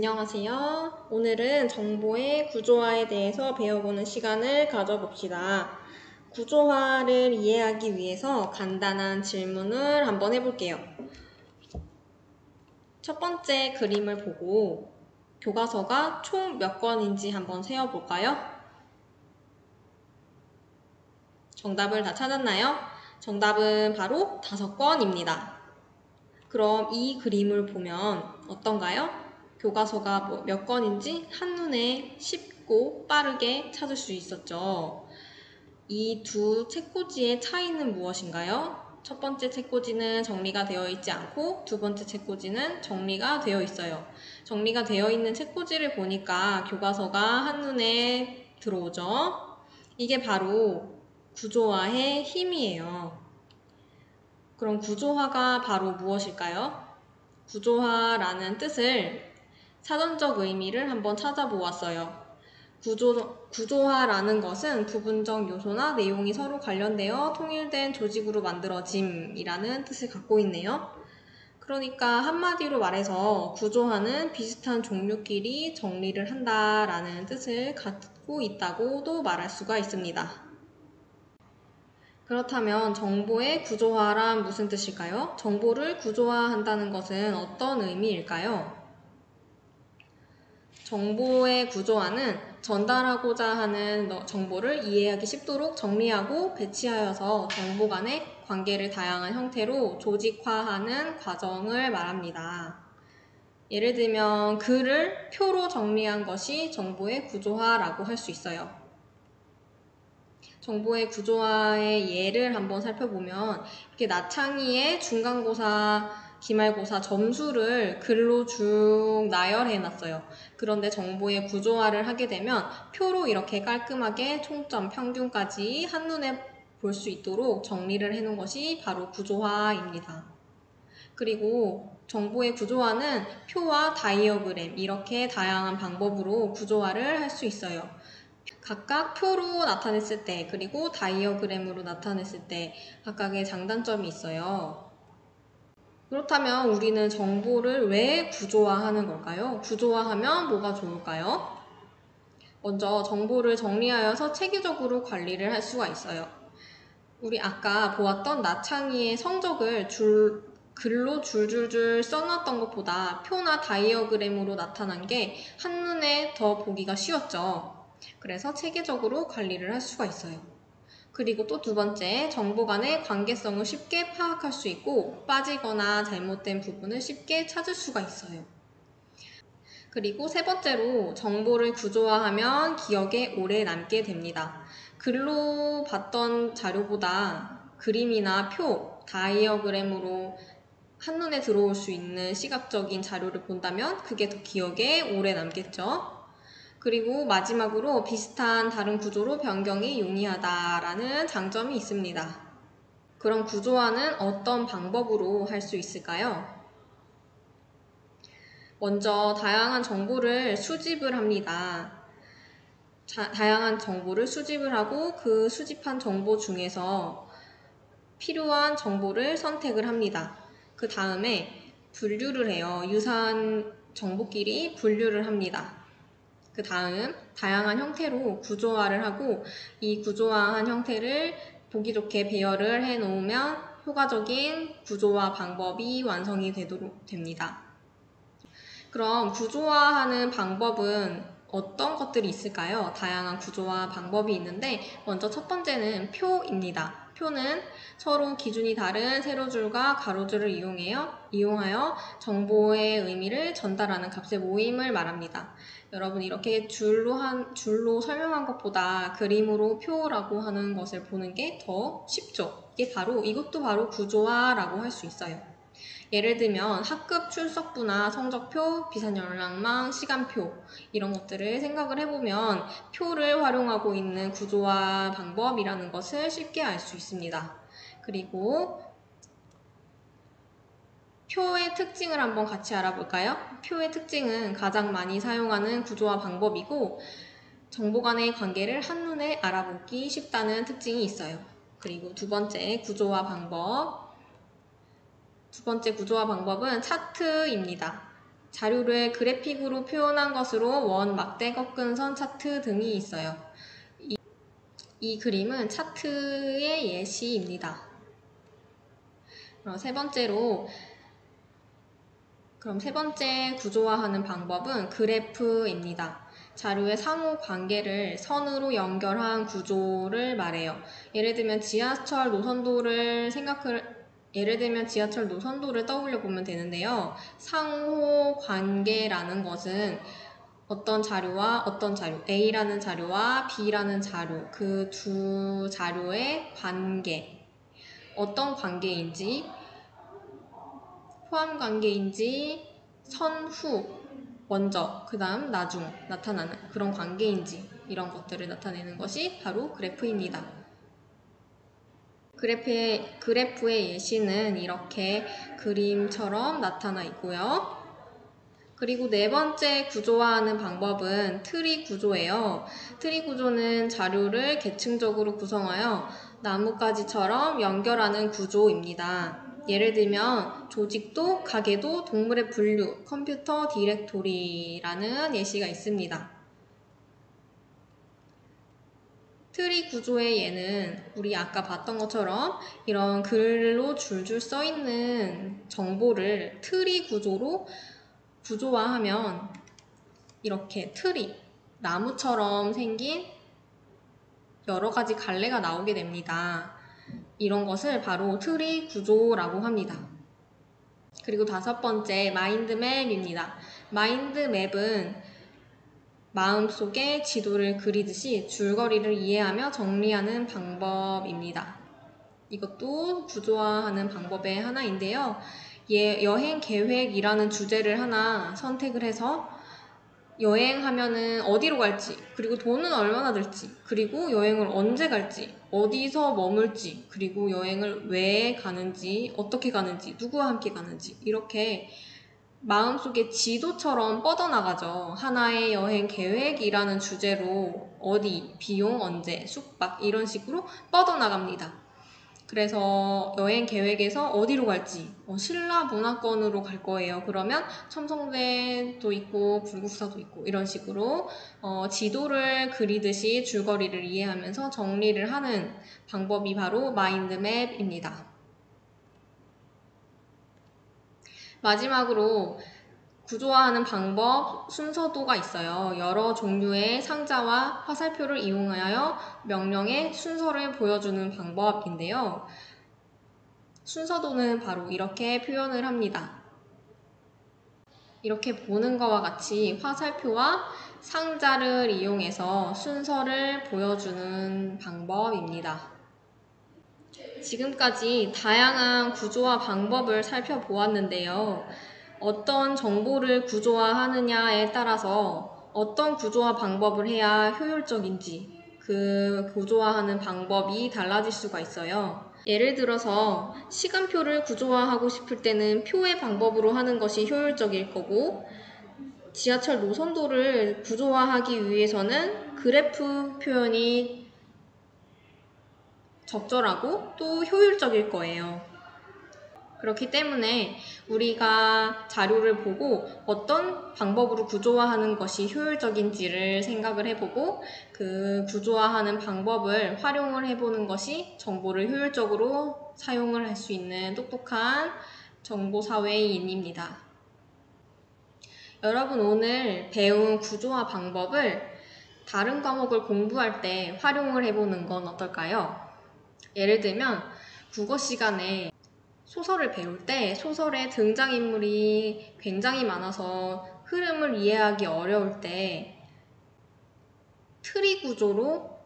안녕하세요. 오늘은 정보의 구조화에 대해서 배워보는 시간을 가져봅시다. 구조화를 이해하기 위해서 간단한 질문을 한번 해볼게요. 첫 번째 그림을 보고 교과서가 총 몇 권인지 한번 세어볼까요? 정답을 다 찾았나요? 정답은 바로 5권입니다. 그럼 이 그림을 보면 어떤가요? 교과서가 몇 권인지 한눈에 쉽고 빠르게 찾을 수 있었죠. 이 두 책꽂이의 차이는 무엇인가요? 첫 번째 책꽂이는 정리가 되어 있지 않고 두 번째 책꽂이는 정리가 되어 있어요. 정리가 되어 있는 책꽂이를 보니까 교과서가 한눈에 들어오죠. 이게 바로 구조화의 힘이에요. 그럼 구조화가 바로 무엇일까요? 구조화라는 뜻을 사전적 의미를 한번 찾아보았어요. 구조화라는 것은 부분적 요소나 내용이 서로 관련되어 통일된 조직으로 만들어짐이라는 뜻을 갖고 있네요. 그러니까 한마디로 말해서 구조화는 비슷한 종류끼리 정리를 한다라는 뜻을 갖고 있다고도 말할 수가 있습니다. 그렇다면 정보의 구조화란 무슨 뜻일까요? 정보를 구조화한다는 것은 어떤 의미일까요? 정보의 구조화는 전달하고자 하는 정보를 이해하기 쉽도록 정리하고 배치하여서 정보 간의 관계를 다양한 형태로 조직화하는 과정을 말합니다. 예를 들면 글을 표로 정리한 것이 정보의 구조화라고 할 수 있어요. 정보의 구조화의 예를 한번 살펴보면 이렇게 나창희의 중간고사, 기말고사 점수를 글로 쭉 나열해 놨어요. 그런데 정보의 구조화를 하게 되면 표로 이렇게 깔끔하게 총점, 평균까지 한눈에 볼 수 있도록 정리를 해 놓은 것이 바로 구조화입니다. 그리고 정보의 구조화는 표와 다이어그램 이렇게 다양한 방법으로 구조화를 할 수 있어요. 각각 표로 나타냈을 때 그리고 다이어그램으로 나타냈을 때 각각의 장단점이 있어요. 그렇다면 우리는 정보를 왜 구조화하는 걸까요? 구조화하면 뭐가 좋을까요? 먼저 정보를 정리하여서 체계적으로 관리를 할 수가 있어요. 우리 아까 보았던 나창희의 성적을 글로 줄줄줄 써놨던 것보다 표나 다이어그램으로 나타난 게 한눈에 더 보기가 쉬웠죠. 그래서 체계적으로 관리를 할 수가 있어요. 그리고 또 두 번째, 정보 간의 관계성을 쉽게 파악할 수 있고 빠지거나 잘못된 부분을 쉽게 찾을 수가 있어요. 그리고 세 번째로 정보를 구조화하면 기억에 오래 남게 됩니다. 글로 봤던 자료보다 그림이나 표, 다이어그램으로 한눈에 들어올 수 있는 시각적인 자료를 본다면 그게 더 기억에 오래 남겠죠. 그리고 마지막으로 비슷한 다른 구조로 변경이 용이하다라는 장점이 있습니다. 그럼 구조화는 어떤 방법으로 할 수 있을까요? 먼저 다양한 정보를 수집을 합니다. 다양한 정보를 수집을 하고 그 수집한 정보 중에서 필요한 정보를 선택을 합니다. 그 다음에 분류를 해요. 유사한 정보끼리 분류를 합니다. 그 다음 다양한 형태로 구조화를 하고 이 구조화한 형태를 보기 좋게 배열을 해 놓으면 효과적인 구조화 방법이 완성이 되도록 됩니다. 그럼 구조화하는 방법은 어떤 것들이 있을까요? 다양한 구조화 방법이 있는데 먼저 첫 번째는 표입니다. 표는 서로 기준이 다른 세로줄과 가로줄을 이용하여 정보의 의미를 전달하는 값의 모임을 말합니다. 여러분 이렇게 줄로 설명한 것보다 그림으로 표라고 하는 것을 보는 게 더 쉽죠? 이것도 바로 구조화라고 할 수 있어요. 예를 들면 학급 출석부나 성적표, 비상연락망, 시간표 이런 것들을 생각을 해보면 표를 활용하고 있는 구조화 방법이라는 것을 쉽게 알 수 있습니다. 그리고 표의 특징을 한번 같이 알아볼까요? 표의 특징은 가장 많이 사용하는 구조화 방법이고 정보 간의 관계를 한눈에 알아보기 쉽다는 특징이 있어요. 그리고 두 번째 구조화 방법은 차트입니다. 자료를 그래픽으로 표현한 것으로 원, 막대, 꺾은 선, 차트 등이 있어요. 이 그림은 차트의 예시입니다. 그럼 세 번째 구조화하는 방법은 그래프입니다. 자료의 상호 관계를 선으로 연결한 구조를 말해요. 예를 들면 지하철 노선도를 떠올려 보면 되는데요. 상호 관계라는 것은 어떤 자료와 어떤 자료, A라는 자료와 B라는 자료, 그 두 자료의 관계, 어떤 관계인지, 포함 관계인지, 선후, 먼저, 그 다음 나중 나타나는 그런 관계인지 이런 것들을 나타내는 것이 바로 그래프입니다. 그래프의 예시는 이렇게 그림처럼 나타나 있고요. 그리고 네 번째 구조화하는 방법은 트리 구조예요. 트리 구조는 자료를 계층적으로 구성하여 나뭇가지처럼 연결하는 구조입니다. 예를 들면 조직도, 가계도, 동물의 분류, 컴퓨터 디렉토리라는 예시가 있습니다. 트리 구조의 예는 우리 아까 봤던 것처럼 이런 글로 줄줄 써있는 정보를 트리 구조로 구조화하면 이렇게 틀이, 나무처럼 생긴 여러 가지 갈래가 나오게 됩니다. 이런 것을 바로 트리 구조라고 합니다. 그리고 다섯 번째, 마인드맵입니다. 마인드맵은 마음속에 지도를 그리듯이 줄거리를 이해하며 정리하는 방법입니다. 이것도 구조화하는 방법의 하나인데요. 여행 계획이라는 주제를 하나 선택을 해서 여행하면은 어디로 갈지, 그리고 돈은 얼마나 들지, 그리고 여행을 언제 갈지, 어디서 머물지, 그리고 여행을 왜 가는지, 어떻게 가는지, 누구와 함께 가는지 이렇게 마음속에 지도처럼 뻗어나가죠. 하나의 여행 계획이라는 주제로 어디, 비용, 언제, 숙박 이런 식으로 뻗어나갑니다. 그래서 여행 계획에서 어디로 갈지 신라 문화권으로 갈 거예요. 그러면 첨성대도 있고 불국사도 있고 이런 식으로 지도를 그리듯이 줄거리를 이해하면서 정리를 하는 방법이 바로 마인드맵입니다. 마지막으로 구조화하는 방법 순서도가 있어요. 여러 종류의 상자와 화살표를 이용하여 명령의 순서를 보여주는 방법인데요. 순서도는 바로 이렇게 표현을 합니다. 이렇게 보는 것과 같이 화살표와 상자를 이용해서 순서를 보여주는 방법입니다. 지금까지 다양한 구조화 방법을 살펴보았는데요. 어떤 정보를 구조화하느냐에 따라서 어떤 구조화 방법을 해야 효율적인지 그 구조화하는 방법이 달라질 수가 있어요. 예를 들어서 시간표를 구조화하고 싶을 때는 표의 방법으로 하는 것이 효율적일 거고, 지하철 노선도를 구조화하기 위해서는 그래프 표현이 적절하고 또 효율적일 거예요. 그렇기 때문에 우리가 자료를 보고 어떤 방법으로 구조화하는 것이 효율적인지를 생각을 해보고 그 구조화하는 방법을 활용을 해보는 것이 정보를 효율적으로 사용을 할 수 있는 똑똑한 정보사회인입니다. 여러분 오늘 배운 구조화 방법을 다른 과목을 공부할 때 활용을 해보는 건 어떨까요? 예를 들면 국어 시간에 소설을 배울 때 소설의 등장인물이 굉장히 많아서 흐름을 이해하기 어려울 때 트리 구조로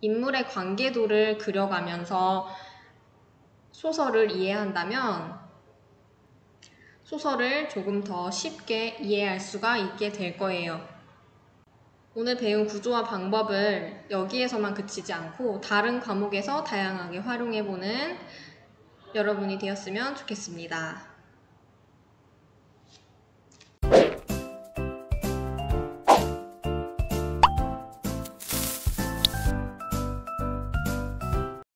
인물의 관계도를 그려가면서 소설을 이해한다면 소설을 조금 더 쉽게 이해할 수가 있게 될 거예요. 오늘 배운 구조화 방법을 여기에서만 그치지 않고 다른 과목에서 다양하게 활용해보는 여러분이 되었으면 좋겠습니다.